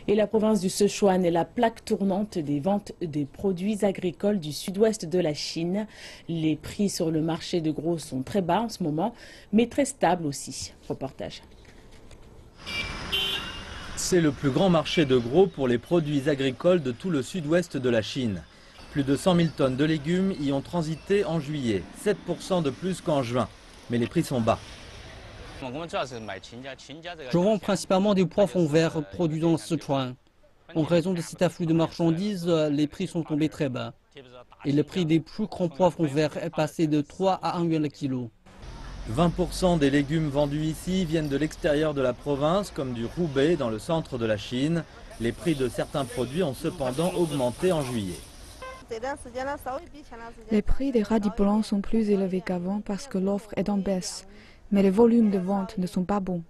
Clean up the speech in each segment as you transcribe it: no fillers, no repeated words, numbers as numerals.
Et la province du Sichuan est la plaque tournante des ventes des produits agricoles du sud-ouest de la Chine. Les prix sur le marché de gros sont très bas en ce moment, mais très stables aussi. Reportage. C'est le plus grand marché de gros pour les produits agricoles de tout le sud-ouest de la Chine. Plus de 100 000 tonnes de légumes y ont transité en juillet, 7% de plus qu'en juin. Mais les prix sont bas. Je vends principalement des poivrons verts produits dans le Sichuan. En raison de cet afflux de marchandises, les prix sont tombés très bas. Et le prix des plus grands poivrons verts est passé de 3 à 1 yuan le kilo. 20% des légumes vendus ici viennent de l'extérieur de la province, comme du Hubei dans le centre de la Chine. Les prix de certains produits ont cependant augmenté en juillet. Les prix des radis blancs sont plus élevés qu'avant parce que l'offre est en baisse, mais les volumes de vente ne sont pas bons.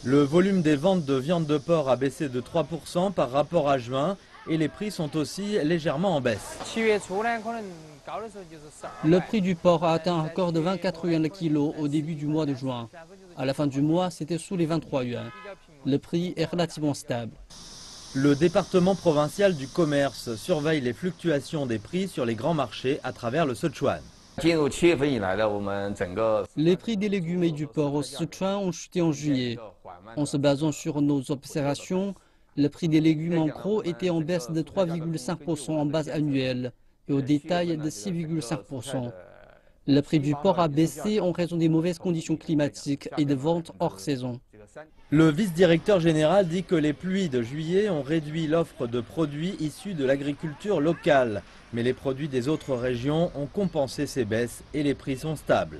Le volume des ventes de viande de porc a baissé de 3% par rapport à juin et les prix sont aussi légèrement en baisse. Le prix du porc a atteint un record de 24 yuan le kilo au début du mois de juin. À la fin du mois, c'était sous les 23 yuan. Le prix est relativement stable. Le département provincial du commerce surveille les fluctuations des prix sur les grands marchés à travers le Sichuan. Les prix des légumes et du porc au Sichuan ont chuté en juillet. En se basant sur nos observations, le prix des légumes en gros était en baisse de 3,5% en base annuelle et au détail de 6,5%. Le prix du porc a baissé en raison des mauvaises conditions climatiques et de ventes hors saison. Le vice-directeur général dit que les pluies de juillet ont réduit l'offre de produits issus de l'agriculture locale. Mais les produits des autres régions ont compensé ces baisses et les prix sont stables.